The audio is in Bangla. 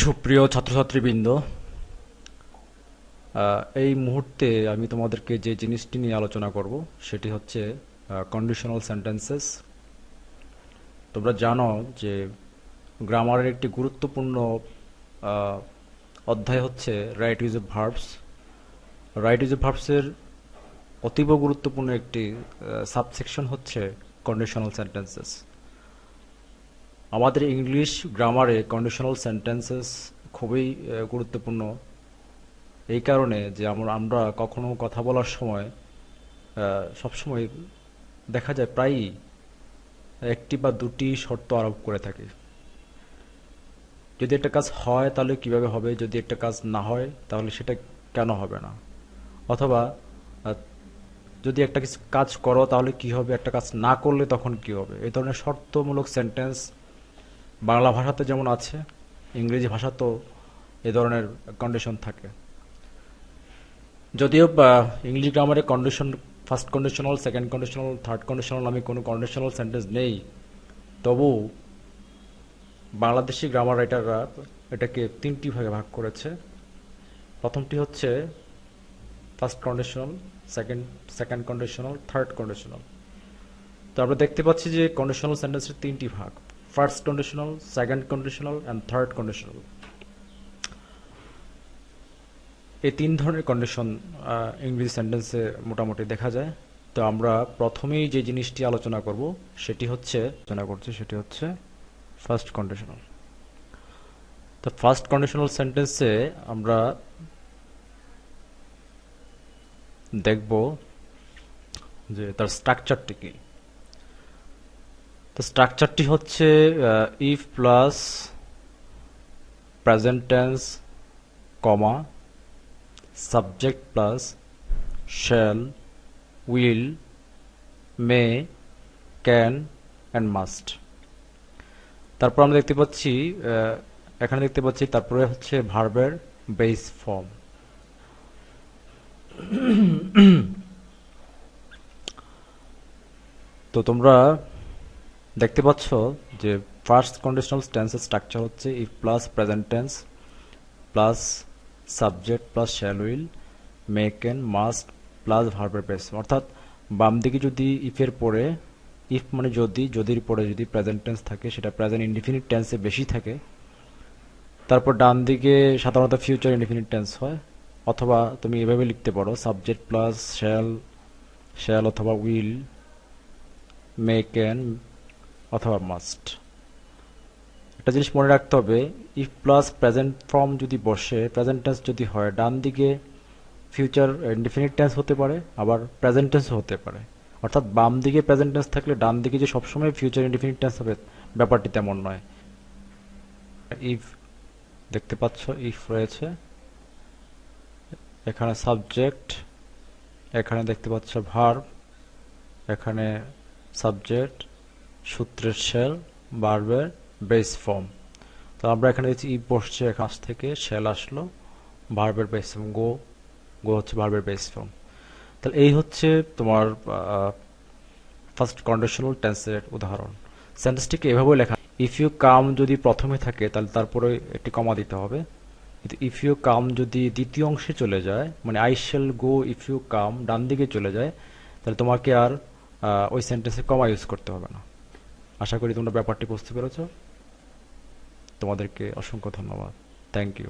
সুপ্রিয় ছাত্রছাত্রীবৃন্দ, এই মুহূর্তে আমি তোমাদেরকে যে জিনিসটি নিয়ে আলোচনা করব সেটি হচ্ছে কন্ডিশনাল সেন্টেন্সেস। তোমরা জানো যে গ্রামারের একটি গুরুত্বপূর্ণ আহ, অধ্যায় হচ্ছে right use of verbs. Right use of ভার্বসের অতীব গুরুত্বপূর্ণ একটি সাবসেকশন হচ্ছে কন্ডিশনাল সেন্টেন্সেস। আমাদের ইংলিশ গ্রামারে কন্ডিশনাল সেন্টেন্সেস খুবই গুরুত্বপূর্ণ, এই কারণে যে আমরা কখনো কথা বলার সময় সবসময় দেখা যায় প্রায়ই একটি বা দুটি শর্ত আরোপ করে থাকি। যদি একটা কাজ হয় তাহলে কিভাবে হবে, যদি একটা কাজ না হয় তাহলে সেটা কেন হবে না, অথবা আহ, যদি একটা কিছু কাজ করো তাহলে কি হবে, একটা কাজ না করলে তখন কি হবে। এই ধরনের শর্তমূলক সেন্টেন্স বাংলা ভাষাতে যেমন আছে, ইংরেজি ভাষাতেও এ ধরনের কন্ডিশন থাকে। যদিও ইংলিশ গ্রামারে condition, first conditional, second conditional, third conditional নামে কোনো কন্ডিশনাল সেন্টেন্স নেই, তবু বাংলাদেশি গ্রামার রাইটাররা এটাকে তিনটি ভাগে ভাগ করেছে। প্রথমটি হচ্ছে first conditional, second second conditional, third conditional. তো আমরা দেখতে পাচ্ছি যে কন্ডিশনাল সেন্টেন্সের তিনটি ভাগ: first conditional, second conditional and third conditional. এই তিন ধরনের কন্ডিশন ইংরেজি সেন্টেন্সে মোটামুটি দেখা যায়। তো আমরা প্রথমেই যে জিনিসটি আলোচনা করব সেটি হচ্ছে ফার্স্ট কন্ডিশনাল। তো ফার্স্ট কন্ডিশনাল সেন্টেন্সে আমরা দেখব যে তার স্ট্রাকচারটি কি। তো স্ট্রাকচারটি হচ্ছে if plus present tense, comma, subject plus shall, will, May, can and must. তারপর আমরা দেখতে পাচ্ছি এখানে দেখতে পাচ্ছি তারপরে হচ্ছে ভার্বের বেস ফর্ম। তো তোমরা দেখতে পাচ্ছ যে ফার্স্ট কন্ডিশনাল টেন্সের স্ট্রাকচার হচ্ছে if plus present tense plus subject plus shall, will, May, can, must plus ভার্বের বেস। অর্থাৎ বাম দিকে যদি ইফের পরে, ইফ মানে যদি, যদির পরে যদি প্রেজেন্ট টেন্স থাকে সেটা প্রেজেন্ট ইনডিফিনিট টেন্সে বেশি থাকে। তারপর ডান দিকে সাধারণত ফিউচার ইনডিফিনিট টেন্স হয়, অথবা তুমি এভাবে লিখতে পারো সাবজেক্ট প্লাস শ্যাল, শ্যাল অথবা উইল, মে, ক্যান অথবা মাস্ট। একটা জিনিস মনে রাখতে হবে, ইফ প্লাস প্রেজেন্ট ফর্ম যদি বসে, প্রেজেন্ট টেন্স যদি হয়, ডান দিকে ফিউচার ইনডিফিনিট টেন্স হতে পারে, আবার প্রেজেন্ট টেন্স হতে পারে। অর্থাৎ বাম দিকে প্রেজেন্ট টেন্স থাকলে ডান দিকে যে সবসময় ফিউচার ইনডিফিনিট টেন্স হবে, ব্যাপারটি তেমন নয়। ইফ দেখতে পাচ্ছ, ইফ রয়েছে, এখানে সাবজেক্ট, এখানে দেখতে পাচ্ছ ভার্ব, এখানে সাবজেক্ট, সূত্রের শেল, ভার্বের বেস ফর্ম। তো আমরা এখানে দেখছি ইফ বসছে, এখান থেকে শেল আসলো, ভার্বের বেস ফর্ম গো, গো হচ্ছে ভার্বের বেস ফর্ম। তাহলে এই হচ্ছে তোমার ফার্স্ট কন্ডিশনাল টেন্সের উদাহরণ। সেন্টেন্সটিকে এভাবে লেখা, ইফ ইউ কাম যদি প্রথমে থাকে তাহলে তারপরে একটি কমা দিতে হবে। কিন্তু ইফ ইউ কাম যদি দ্বিতীয় অংশে চলে যায়, মানে I shall go if you come ডান দিকে চলে যায়, তাহলে তোমাকে আর ওই সেন্টেন্সে কমা ইউজ করতে হবে না। আশা করি তোমরা ব্যাপারটি বুঝতে পেরেছ। তোমাদেরকে অসংখ্য ধন্যবাদ। Thank you.